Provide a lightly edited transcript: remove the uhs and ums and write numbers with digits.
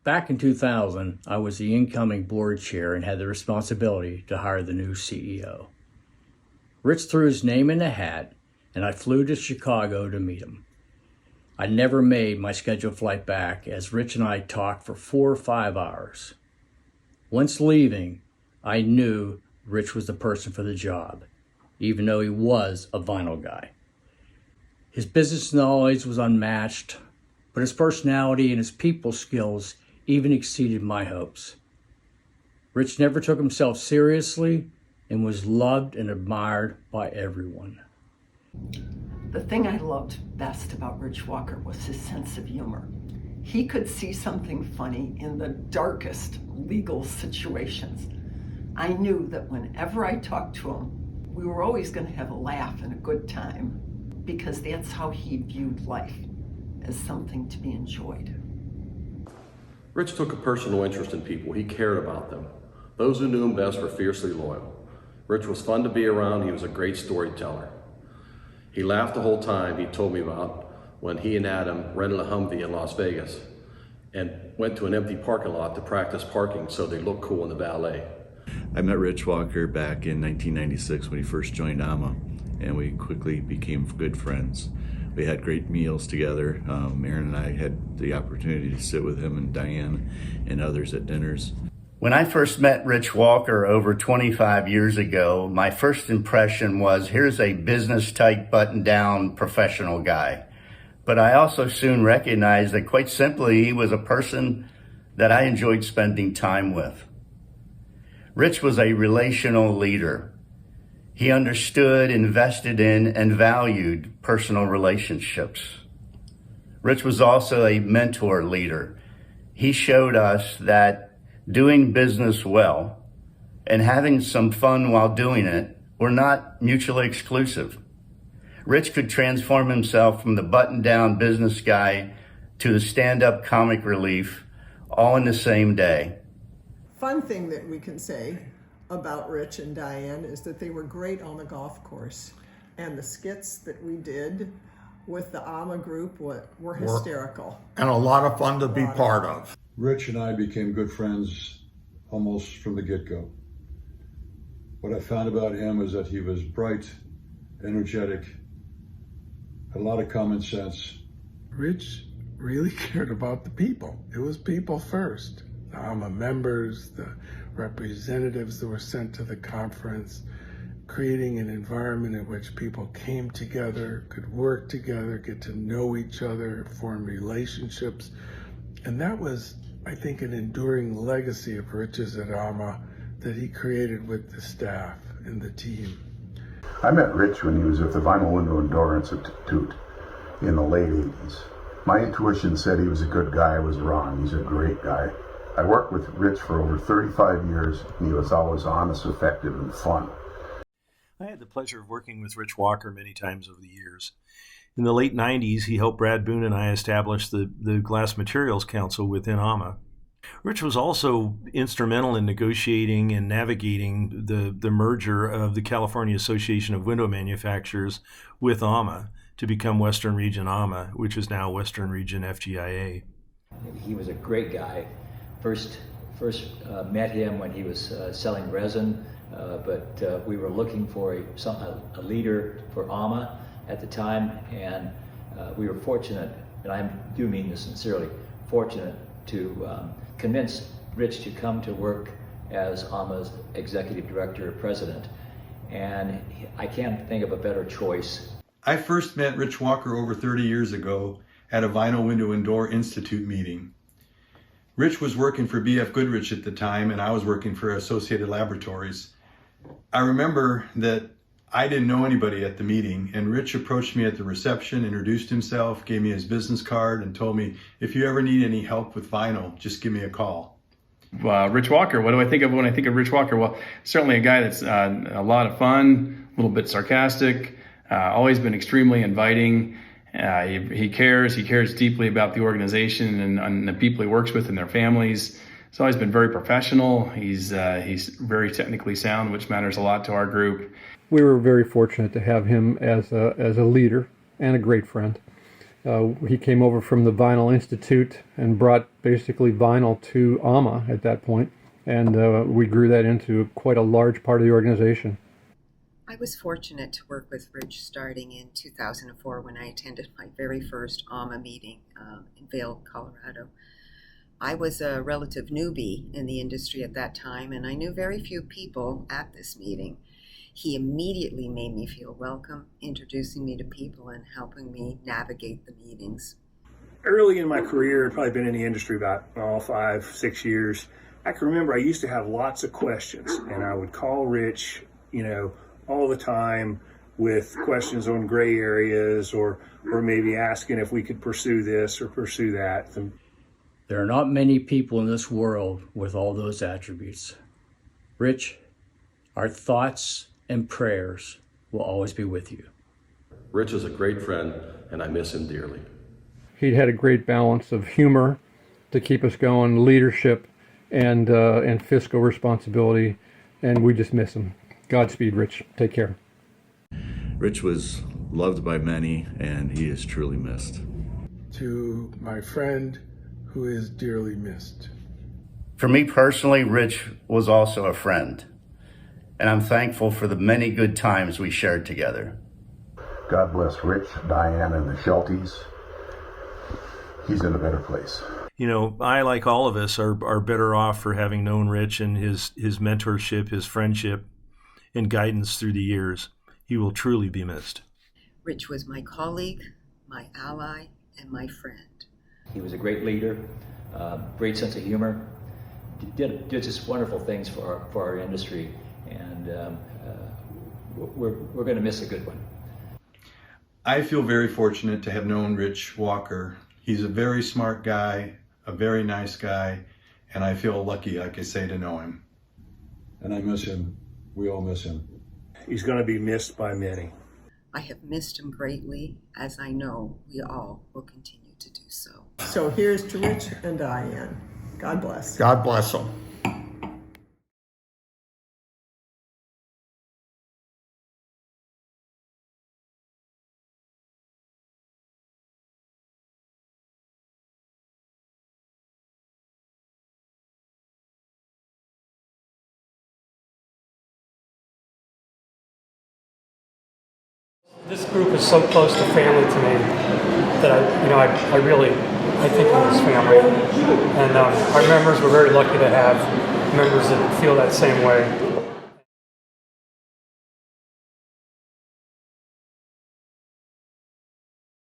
Back in 2000, I was the incoming board chair and had the responsibility to hire the new CEO. Rich threw his name in the hat, and I flew to Chicago to meet him. I never made my scheduled flight back, as Rich and I talked for 4 or 5 hours. Once leaving, I knew Rich was the person for the job, even though he was a vinyl guy. His business knowledge was unmatched, but his personality and his people skills even exceeded my hopes. Rich never took himself seriously and was loved and admired by everyone. The thing I loved best about Rich Walker was his sense of humor. He could see something funny in the darkest legal situations. I knew that whenever I talked to him, we were always going to have a laugh and a good time, because that's how he viewed life, as something to be enjoyed. Rich took a personal interest in people. He cared about them. Those who knew him best were fiercely loyal. Rich was fun to be around. He was a great storyteller. He laughed the whole time he told me about when he and Adam rented a Humvee in Las Vegas and went to an empty parking lot to practice parking so they looked cool in the valet. I met Rich Walker back in 1996 when he first joined AAMA, and we quickly became good friends. We had great meals together. Aaron and I had the opportunity to sit with him and Diane and others at dinners. When I first met Rich Walker over 25 years ago, my first impression was, here's a business-type, button-down professional guy. But I also soon recognized that, quite simply, he was a person that I enjoyed spending time with. Rich was a relational leader. He understood, invested in, and valued personal relationships. Rich was also a mentor leader. He showed us that doing business well and having some fun while doing it were not mutually exclusive. Rich could transform himself from the button-down business guy to the stand-up comic relief all in the same day. Fun thing that we can say about Rich and Diane is that they were great on the golf course, and the skits that we did with the AAMA group were hysterical. And a lot of fun to be part of. Rich and I became good friends almost from the get-go. What I found about him is that he was bright, energetic, had a lot of common sense. Rich really cared about the people. It was people first. The AAMA members, the representatives that were sent to the conference, creating an environment in which people came together, could work together, get to know each other, form relationships. And that was, I think, an enduring legacy of Rich's at AAMA that he created with the staff and the team. I met Rich when he was at the Vinyl Window and Door Institute in the late 80s. My intuition said he was a good guy. I was wrong. He's a great guy. I worked with Rich for over 35 years, and he was always honest, effective, and fun. I had the pleasure of working with Rich Walker many times over the years. In the late 90s, he helped Brad Boone and I establish the Glass Materials Council within AAMA. Rich was also instrumental in negotiating and navigating the merger of the California Association of Window Manufacturers with AAMA to become Western Region AAMA, which is now Western Region FGIA. He was a great guy. First met him when he was selling resin, but we were looking for a leader for AAMA at the time, and we were fortunate, and I do mean this sincerely, fortunate to convince Rich to come to work as AAMA's executive director or president, and I can't think of a better choice. I first met Rich Walker over 30 years ago at a Vinyl Window and Door Institute meeting. Rich was working for B.F. Goodrich at the time, and I was working for Associated Laboratories. I remember that I didn't know anybody at the meeting, and Rich approached me at the reception, introduced himself, gave me his business card, and told me, if you ever need any help with vinyl, just give me a call. Rich Walker, what do I think of when I think of Rich Walker? Well, certainly a guy that's a lot of fun, a little bit sarcastic, always been extremely inviting. He cares deeply about the organization and the people he works with and their families. He's always been very professional. He's very technically sound, which matters a lot to our group. We were very fortunate to have him as a leader and a great friend. He came over from the Vinyl Institute and brought basically vinyl to AAMA at that point, and we grew that into quite a large part of the organization. I was fortunate to work with Rich starting in 2004 when I attended my very first AAMA meeting in Vail, Colorado. I was a relative newbie in the industry at that time, and I knew very few people at this meeting. He immediately made me feel welcome, introducing me to people and helping me navigate the meetings. Early in my career, I'd probably been in the industry about 5-6 years. I can remember I used to have lots of questions, and I would call Rich, all the time with questions on gray areas or maybe asking if we could pursue this or pursue that. There are not many people in this world with all those attributes. Rich, our thoughts and prayers will always be with you. Rich is a great friend, and I miss him dearly. He had a great balance of humor to keep us going, leadership, and fiscal responsibility, and we just miss him. Godspeed, Rich. Take care. Rich was loved by many, and he is truly missed. To my friend who is dearly missed. For me personally, Rich was also a friend, and I'm thankful for the many good times we shared together. God bless Rich, Diane, and the Shelties. He's in a better place. I, like all of us, are better off for having known Rich and his mentorship, his friendship, and guidance through the years. He will truly be missed. Rich was my colleague, my ally, and my friend. He was a great leader, great sense of humor, did just wonderful things for our industry, and we're going to miss a good one. I feel very fortunate to have known Rich Walker. He's a very smart guy, a very nice guy, and I feel lucky, like I say, to know him. And I miss him. We all miss him. He's going to be missed by many. I have missed him greatly, as I know we all will continue to do so. So here's to Rich and Diane. God bless. God bless them. This group is so close to family to me that I think of this family, and our members, we're very lucky to have members that feel that same way.